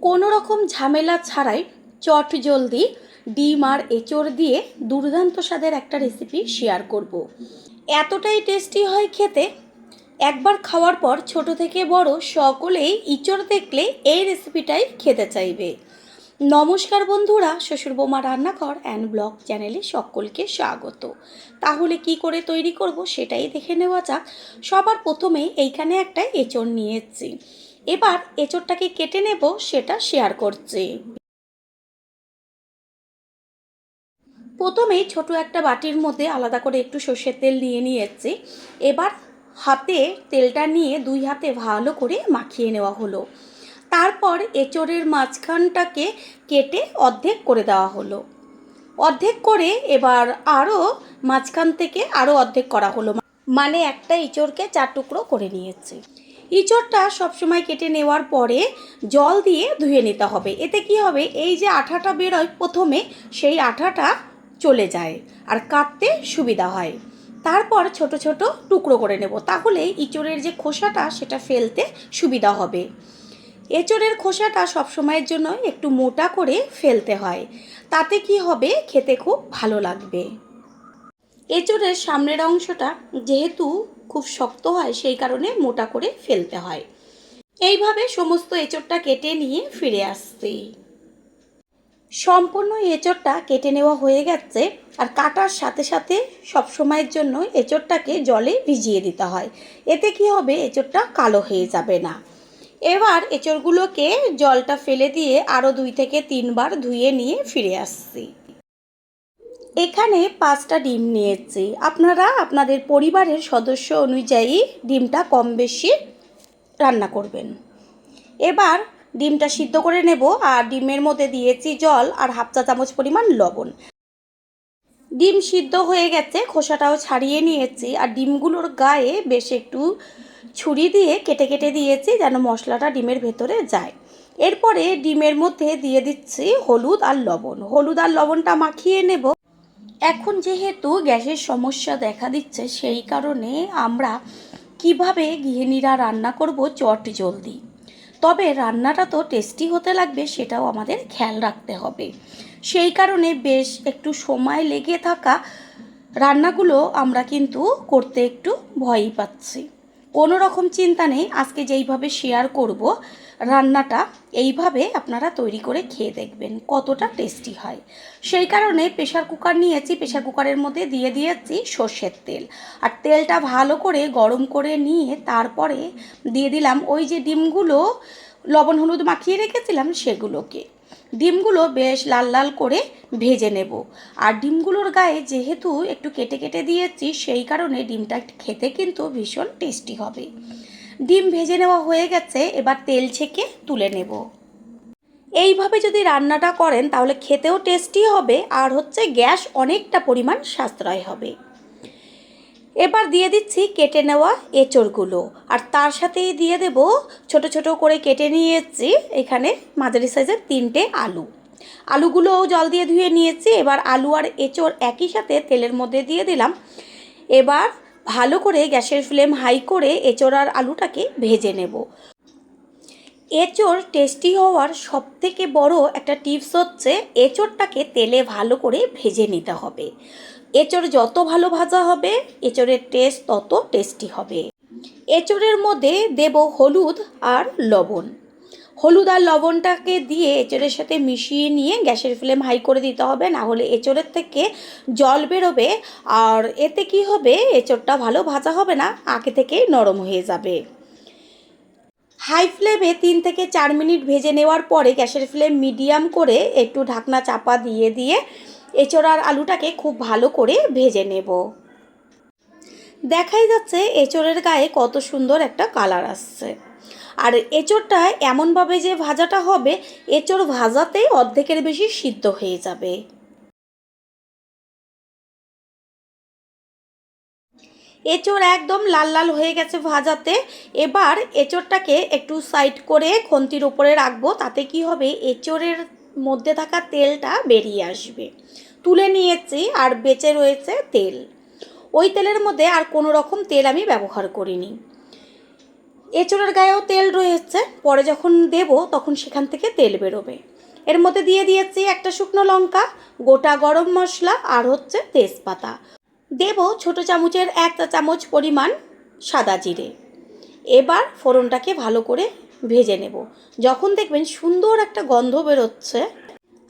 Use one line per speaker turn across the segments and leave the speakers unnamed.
কোনো রকম ঝামেলা ছাড়াই চট জলদি ডিম আর এঁচোড় দিয়ে দুর্দান্ত স্বাদের একটা রেসিপি শেয়ার করব। এতটাই টেস্টি হয় খেতে, একবার খাওয়ার পর ছোট থেকে বড় সকলেই ইঁচড় দেখলে এই রেসিপিটাই খেতে চাইবে। নমস্কার বন্ধুরা, শ্বশুর বৌমা রান্নাঘর অ্যান্ড ব্লগ চ্যানেলে সকলকে স্বাগত। তাহলে কি করে তৈরি করব সেটাই দেখে নেওয়া যাক। সবার প্রথমে এইখানে একটা এঁচড় নিয়েছি, এবার এঁচড়টাকে কেটে নেব, সেটা শেয়ার করছি। প্রথমেই ছোট একটা বাটির মধ্যে আলাদা করে একটু সর্ষের তেল নিয়ে নিয়েছি। এবার হাতে তেলটা নিয়ে দুই হাতে ভালো করে মাখিয়ে নেওয়া হলো। তারপর এঁচড়ের মাঝখানটাকে কেটে অর্ধেক করে দেওয়া হলো। অর্ধেক করে এবার আরও মাঝখান থেকে আরও অর্ধেক করা হলো, মানে একটা এঁচড়কে 4 টুকরো করে নিয়েছি। এঁচড়টা সবসময় কেটে নেওয়ার পরে জল দিয়ে ধুয়ে নিতে হবে। এতে কি হবে, এই যে আঠাটা বেরোয় প্রথমে, সেই আঠাটা চলে যায় আর কাটতে সুবিধা হয়। তারপর ছোট ছোট টুকরো করে নেব, তাহলে এঁচড়ের যে খোসাটা সেটা ফেলতে সুবিধা হবে। এঁচড়ের খোসাটা সবসময়ের জন্য একটু মোটা করে ফেলতে হয়, তাতে কি হবে, খেতে খুব ভালো লাগবে। এঁচড়ের সামনের অংশটা যেহেতু খুব শক্ত হয়, সেই কারণে মোটা করে ফেলতে হয়। এইভাবে সমস্ত এঁচড়টা কেটে নিয়ে ফিরে আসছি। সম্পূর্ণ এঁচড়টা কেটে নেওয়া হয়ে গেছে, আর কাটার সাথে সাথে সবসময়ের জন্য এঁচড়টাকে জলে ভিজিয়ে দিতে হয়। এতে কি হবে, এঁচড়টা কালো হয়ে যাবে না। এবার এঁচড়গুলোকে জলটা ফেলে দিয়ে আরও 2 থেকে 3 বার ধুয়ে নিয়ে ফিরে আসছি। এখানে 5টা ডিম নিয়েছি। আপনারা আপনাদের পরিবারের সদস্য অনুযায়ী ডিমটা কম বেশি রান্না করবেন। এবার ডিমটা সিদ্ধ করে নেব, আর ডিমের মধ্যে দিয়েছি জল আর হাফ চা চামচ পরিমাণ লবণ। ডিম সিদ্ধ হয়ে গেছে, খোসাটাও ছাড়িয়ে নিয়েছি, আর ডিমগুলোর গায়ে বেশ একটু ছুরি দিয়ে কেটে কেটে দিয়েছি যেন মশলাটা ডিমের ভেতরে যায়। এরপরে ডিমের মধ্যে দিয়ে দিচ্ছি হলুদ আর লবণ। হলুদ আর লবণটা মাখিয়ে নেব। এখন যেহেতু গ্যাসের সমস্যা দেখা দিচ্ছে, সেই কারণে আমরা কিভাবে গৃহিণীরা রান্না করব চট জলদি, তবে রান্নাটা তো টেস্টি হতে লাগবে, সেটাও আমাদের খেয়াল রাখতে হবে। সেই কারণে বেশ একটু সময় লেগে থাকা রান্নাগুলো আমরা কিন্তু করতে একটু ভয়ই পাচ্ছি। কোনো রকম চিন্তা নেই, আজকে যেইভাবে শেয়ার করব রান্নাটা, এইভাবে আপনারা তৈরি করে খেয়ে দেখবেন কতটা টেস্টি হয়। সেই কারণে প্রেশার কুকার নিয়েছি, প্রেশার কুকারের মধ্যে দিয়ে দিয়েছি সর্ষের তেল, আর তেলটা ভালো করে গরম করে নিয়ে তারপরে দিয়ে দিলাম ওই যে ডিমগুলো লবণ হলুদ মাখিয়ে রেখেছিলাম সেগুলোকে। ডিমগুলো বেশ লাল লাল করে ভেজে নেব, আর ডিমগুলোর গায়ে যেহেতু একটু কেটে কেটে দিয়েছি, সেই কারণে ডিমটা খেতে কিন্তু ভীষণ টেস্টি হবে। ডিম ভেজে নেওয়া হয়ে গেছে, এবার তেল ছেঁকে তুলে নেব। এইভাবে যদি রান্নাটা করেন তাহলে খেতেও টেস্টি হবে, আর হচ্ছে গ্যাস অনেকটা পরিমাণ সাশ্রয় হবে। এবার দিয়ে দিচ্ছি কেটে নেওয়া এঁচড়গুলো, আর তার সাথেই দিয়ে দেব ছোট ছোট করে কেটে নিয়েছি এখানে মাঝারি সাইজের 3টে আলু। আলুগুলোও জল দিয়ে ধুয়ে নিয়েছি। এবার আলু আর এঁচড় একই সাথে তেলের মধ্যে দিয়ে দিলাম। এবার ভালো করে গ্যাসের ফ্লেম হাই করে এঁচড় আর আলুটাকে ভেজে নেব। এঁচড় টেস্টি হওয়ার সবথেকে বড় একটা টিপস হচ্ছে এঁচড়টাকে তেলে ভালো করে ভেজে নিতে হবে। এঁচড় যত ভালো ভাজা হবে, এঁচড়ের টেস্ট তত টেস্টি হবে। এঁচড়ের মধ্যে দেব হলুদ আর লবণ। হলুদ আর লবণটাকে দিয়ে এঁচড়ের সাথে মিশিয়ে নিয়ে গ্যাসের ফ্লেম হাই করে দিতে হবে, না হলে এঁচড়ের থেকে জল বেরোবে, আর এতে কি হবে, এঁচড়টা ভালো ভাজা হবে না, আগে থেকেই নরম হয়ে যাবে। হাই ফ্লেমে 3 থেকে 4 মিনিট ভেজে নেওয়ার পরে গ্যাসের ফ্লেম মিডিয়াম করে একটু ঢাকনা চাপা দিয়ে দিয়ে এঁচড় আর আলুটাকে খুব ভালো করে ভেজে নেব। দেখাই যাচ্ছে এঁচড়ের গায়ে কত সুন্দর একটা কালার আসছে। আর এঁচড়টা এমনভাবে যে ভাজাটা হবে, এঁচড় ভাজাতেই অর্ধেকের বেশি সিদ্ধ হয়ে যাবে। এঁচড় একদম লাল লাল হয়ে গেছে ভাজাতে। এবার এঁচড়টাকে একটু সাইড করে খুন্তির উপরে রাখবো, তাতে কি হবে, এঁচড়ের মধ্যে থাকা তেলটা বেরিয়ে আসবে। তুলে নিয়েছি, আর বেঁচে রয়েছে তেল। ওই তেলের মধ্যে আর কোনো রকম তেল আমি ব্যবহার করিনি। এঁচোড়ের গায়েও তেল রয়েছে, পরে যখন দেব তখন সেখান থেকে তেল বেরোবে। এর মধ্যে দিয়ে দিয়েছি একটা শুকনো লঙ্কা, গোটা গরম মশলা আর হচ্ছে তেজপাতা। দেব ছোটো চামচের 1 চা চামচ পরিমাণ সাদা জিরে। এবার ফোড়নটাকে ভালো করে ভেজে নেব। যখন দেখবেন সুন্দর একটা গন্ধ বেরোচ্ছে,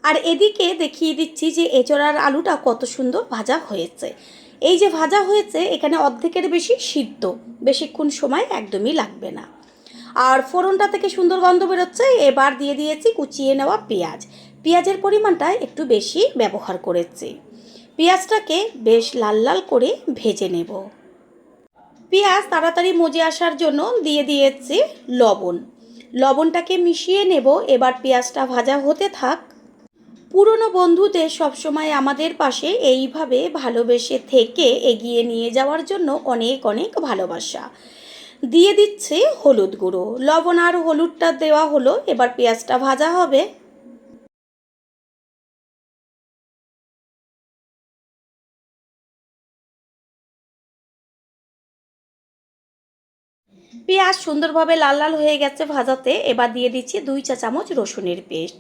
আর এদিকে দেখিয়ে দিচ্ছি যে এঁচোড়ার আলুটা কত সুন্দর ভাজা হয়েছে। এই যে ভাজা হয়েছে এখানে অর্ধেকের বেশি সিদ্ধ, বেশিক্ষণ সময় একদমই লাগবে না। আর ফোড়নটা থেকে সুন্দর গন্ধ বেরোচ্ছে। এবার দিয়ে দিয়েছি কুচিয়ে নেওয়া পেঁয়াজ। পেঁয়াজের পরিমাণটা একটু বেশি ব্যবহার করেছি। পেঁয়াজটাকে বেশ লাল লাল করে ভেজে নেব। পেঁয়াজ তাড়াতাড়ি মজে আসার জন্য দিয়ে দিয়েছি লবণ। লবণটাকে মিশিয়ে নেব। এবার পেঁয়াজটা ভাজা হতে থাক। পুরনো বন্ধুদের সবসময় আমাদের পাশে এইভাবে ভালোবেসে থেকে এগিয়ে নিয়ে যাওয়ার জন্য অনেক অনেক ভালোবাসা। দিয়ে দিচ্ছি হলুদ গুঁড়ো। লবণ আর হলুদটা দেওয়া হলো, এবার পেঁয়াজটা ভাজা হবে। পেঁয়াজ সুন্দরভাবে লাল লাল হয়ে গেছে ভাজাতে। এবার দিয়ে দিচ্ছি 2 চা চামচ রসুনের পেস্ট।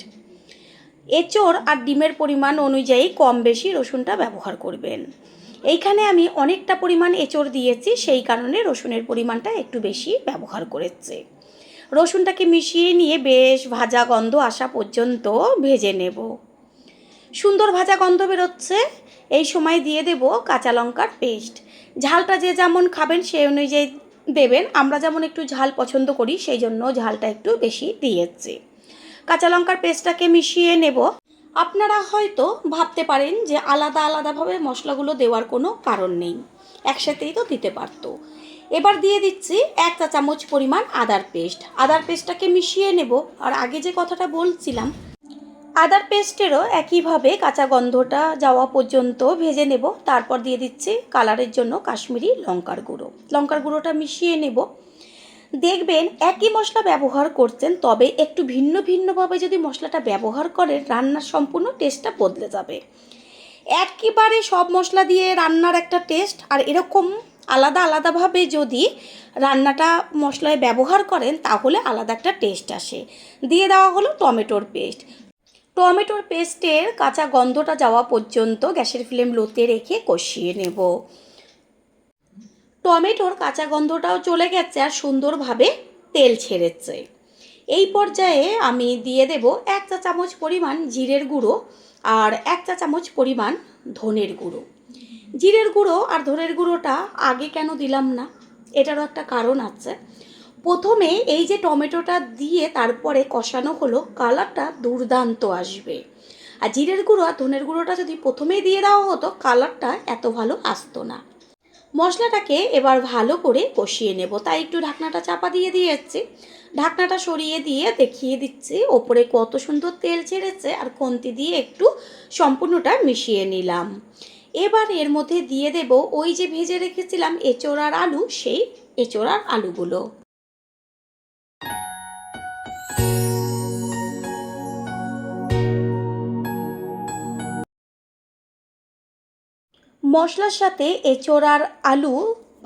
এঁচোড় আর ডিমের পরিমাণ অনুযায়ী কম বেশি রসুনটা ব্যবহার করবেন। এইখানে আমি অনেকটা পরিমাণ এঁচোড় দিয়েছি, সেই কারণে রসুনের পরিমাণটা একটু বেশি ব্যবহার করেছি। রসুনটাকে মিশিয়ে নিয়ে বেশ ভাজা গন্ধ আসা পর্যন্ত ভেজে নেব। সুন্দর ভাজা গন্ধ বেরোচ্ছে। এই সময় দিয়ে দেব কাঁচা লঙ্কার পেস্ট। ঝালটা যে যেমন খাবেন সেই অনুযায়ী দেবেন। আমরা যেমন একটু ঝাল পছন্দ করি সেই জন্য ঝালটা একটু বেশি দিয়েছি। কাঁচা লঙ্কার পেস্টটাকে মিশিয়ে নেব। আপনারা হয়তো ভাবতে পারেন যে আলাদা আলাদাভাবে মশলাগুলো দেওয়ার কোনো কারণ নেই, একসাথেই তো দিতে পারতো। এবার দিয়ে দিচ্ছি 1 চা চামচ পরিমাণ আদার পেস্ট। আদার পেস্টটাকে মিশিয়ে নেব। আর আগে যে কথাটা বলছিলাম, আদার পেস্টেরও একইভাবে কাঁচা গন্ধটা যাওয়া পর্যন্ত ভেজে নেব। তারপর দিয়ে দিচ্ছি কালারের জন্য কাশ্মীরি লঙ্কার গুঁড়ো। লঙ্কার গুঁড়োটা মিশিয়ে নেব। দেখবেন একই মশলা ব্যবহার করছেন, তবে একটু ভিন্ন ভিন্নভাবে যদি মশলাটা ব্যবহার করেন রান্নার সম্পূর্ণ টেস্টটা বদলে যাবে। একেবারে সব মশলা দিয়ে রান্নার একটা টেস্ট, আর এরকম আলাদা আলাদাভাবে যদি রান্নাটা মশলায় ব্যবহার করেন তাহলে আলাদা একটা টেস্ট আসে। দিয়ে দেওয়া হলো টমেটোর পেস্ট। টমেটোর পেস্টের কাঁচা গন্ধটা যাওয়া পর্যন্ত গ্যাসের ফ্লেম লোতে রেখে কষিয়ে নেব। টমেটোর কাঁচা গন্ধটাও চলে গেছে আর সুন্দরভাবে তেল ছেড়েছে। এই পর্যায়ে আমি দিয়ে দেব 1 চা চামচ পরিমাণ জিরের গুঁড়ো আর 1 চা চামচ পরিমাণ ধনের গুঁড়ো। জিরের গুঁড়ো আর ধনের গুঁড়োটা আগে কেন দিলাম না, এটারও একটা কারণ আছে। প্রথমে এই যে টমেটোটা দিয়ে তারপরে কষানো হলো, কালারটা দুর্দান্ত আসবে। আর জিরের গুঁড়ো আর ধনের গুঁড়োটা যদি প্রথমেই দিয়ে দেওয়া হতো কালারটা এত ভালো আসতো না। মশলাটাকে এবার ভালো করে কষিয়ে নেব, তাই একটু ঢাকনাটা চাপা দিয়ে দিয়েছি। ঢাকনাটা সরিয়ে দিয়ে দেখিয়ে দিচ্ছি ওপরে কত সুন্দর তেল ছেড়েছে, আর খুন্তি দিয়ে একটু সম্পূর্ণটা মিশিয়ে নিলাম। এবার এর মধ্যে দিয়ে দেব ওই যে ভেজে রেখেছিলাম এঁচোড় আর আলু, সেই এঁচোড় আর আলুগুলো। মশলার সাথে এঁচোড় আর আলু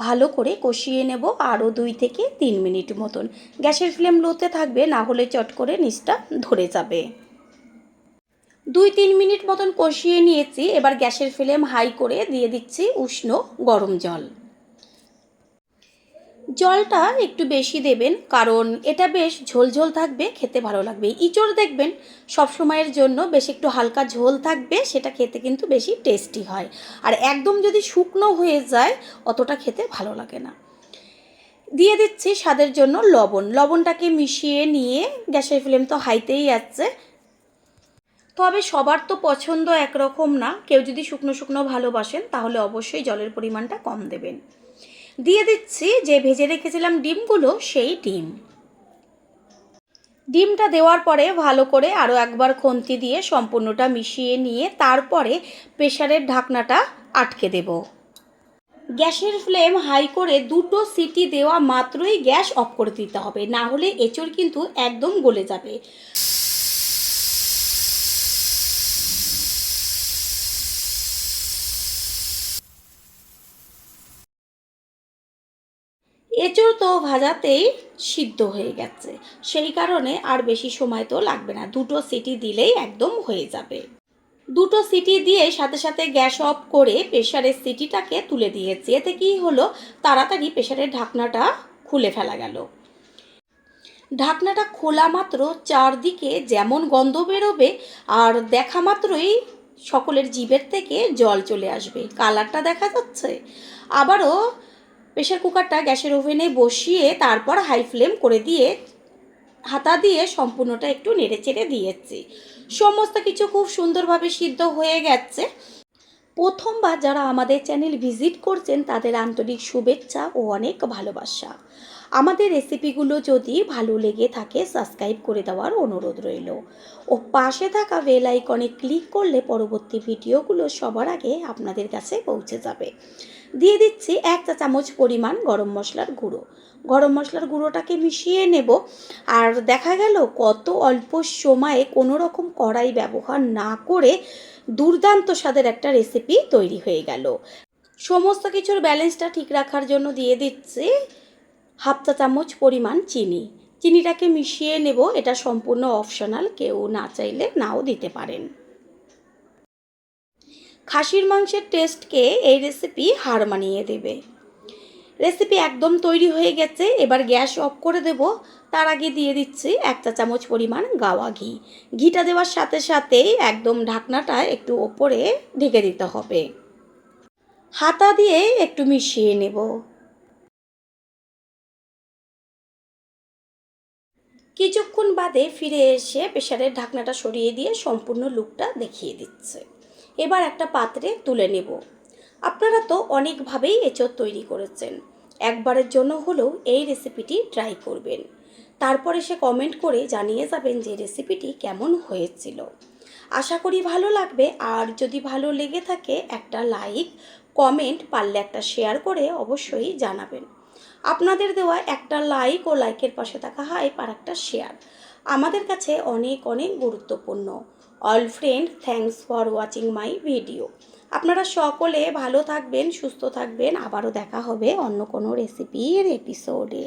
ভালো করে কষিয়ে নেব আরও 2 থেকে 3 মিনিট মতন। গ্যাসের ফ্লেম লোতে থাকবে, না হলে চট করে নিচটা ধরে যাবে। 2-3 মিনিট মতন কষিয়ে নিয়েছি। এবার গ্যাসের ফ্লেম হাই করে দিয়ে দিচ্ছি উষ্ণ গরম জল। জলটা একটু বেশি দেবেন, কারণ এটা বেশ ঝোলঝোল থাকবে, খেতে ভালো লাগবে। ইঁচড় দেখবেন সব সময়ের জন্য বেশ একটু হালকা ঝোল থাকবে, সেটা খেতে কিন্তু বেশি টেস্টি হয়। আর একদম যদি শুকনো হয়ে যায় অতটা খেতে ভালো লাগে না। দিয়ে দিচ্ছি স্বাদের জন্য লবণ। লবণটাকে মিশিয়ে নিয়ে গ্যাসের ফ্লেম তো হাইতেই আছে। তবে সবার তো পছন্দ একরকম না, কেউ যদি শুকনো শুকনো ভালোবাসেন তাহলে অবশ্যই জলের পরিমাণটা কম দেবেন। দিয়ে দিচ্ছি যে ভেজে রেখেছিলাম ডিমগুলো, সেই ডিমটা দেওয়ার পরে ভালো করে আরও একবার খুন্তি দিয়ে সম্পূর্ণটা মিশিয়ে নিয়ে তারপরে প্রেসারের ঢাকনাটা আটকে দেব। গ্যাসের ফ্লেম হাই করে 2টো সিটি দেওয়া মাত্রই গ্যাস অফ করে দিতে হবে, না হলে এঁচোড় কিন্তু একদম গলে যাবে। এঁচোড় তো ভাজাতেই সিদ্ধ হয়ে গেছে, সেই কারণে আর বেশি সময় তো লাগবে না, 2টো সিটি দিলেই একদম হয়ে যাবে। 2টো সিটি দিয়ে সাথে সাথে গ্যাস অফ করে প্রেশারের সিটিটাকে তুলে দিয়েছি। এতে কি হলো, তাড়াতাড়ি প্রেশারের ঢাকনাটা খুলে ফেলা গেল। ঢাকনাটা খোলা মাত্র চারদিকে যেমন গন্ধ বেরোবে, আর দেখা মাত্রই সকলের জিভের থেকে জল চলে আসবে। কালারটা দেখা যাচ্ছে। আবারও প্রেশার কুকারটা গ্যাসের ওভেনে বসিয়ে তারপর হাই ফ্লেম করে দিয়ে হাতা দিয়ে সম্পূর্ণটা একটু নেড়েচেড়ে দিয়েছি। সমস্ত কিছু খুব সুন্দরভাবে সিদ্ধ হয়ে গেছে। প্রথমবার যারা আমাদের চ্যানেল ভিজিট করছেন তাদের আন্তরিক শুভেচ্ছা ও অনেক ভালোবাসা। আমাদের রেসিপিগুলো যদি ভালো লেগে থাকে সাবস্ক্রাইব করে দেওয়ার অনুরোধ রইল, ও পাশে থাকা বেল আইকনে ক্লিক করলে পরবর্তী ভিডিওগুলো সবার আগে আপনাদের কাছে পৌঁছে যাবে। দিয়ে দিচ্ছি 1 চা চামচ পরিমাণ গরম মশলার গুঁড়ো। গরম মশলার গুঁড়োটাকে মিশিয়ে নেব। আর দেখা গেল কত অল্প সময়ে কোনো রকম কড়াই ব্যবহার না করে দুর্দান্ত স্বাদের একটা রেসিপি তৈরি হয়ে গেল। সমস্ত কিছুর ব্যালেন্সটা ঠিক রাখার জন্য দিয়ে দিচ্ছি 1/2 চা চামচ পরিমাণ চিনি। চিনিটাকে মিশিয়ে নেব, এটা সম্পূর্ণ অপশনাল, কেউ না চাইলে নাও দিতে পারেন। খাসির মাংসের টেস্টকে এই রেসিপি হার মানিয়ে দেবে। রেসিপি একদম তৈরি হয়ে গেছে, এবার গ্যাস অফ করে দেব। তার আগে দিয়ে দিচ্ছি 1 চা চামচ পরিমাণ গাওয়া ঘি। ঘিটা দেওয়ার সাথে সাথেই একদম ঢাকনাটা একটু ওপরে ঢেকে দিতে হবে। হাতা দিয়ে একটু মিশিয়ে নেব। কিছুক্ষণ বাদে ফিরে এসে প্রেশারের ঢাকনাটা সরিয়ে দিয়ে সম্পূর্ণ লুকটা দেখিয়ে দিচ্ছে। এবার একটা পাত্রে তুলে নেব। আপনারা তো অনেকভাবেই এঁচোড় তৈরি করেছেন, একবারের জন্য হলেও এই রেসিপিটি ট্রাই করবেন। তারপরে সে কমেন্ট করে জানিয়ে যাবেন যে রেসিপিটি কেমন হয়েছিল। আশা করি ভালো লাগবে। আর যদি ভালো লেগে থাকে একটা লাইক, কমেন্ট, পারলে একটা শেয়ার করে অবশ্যই জানাবেন। আপনাদের দেওয়া একটা লাইক ও লাইকের পাশে থাকা হাইপ আর একটা শেয়ার আমাদের কাছে অনেক অনেক গুরুত্বপূর্ণ। All friend, thanks for watching my video. আপনারা সকলে ভালো থাকবেন, সুস্থ থাকবেন। আবারও দেখা হবে অন্য কোনো রেসিপির এপিসোডে।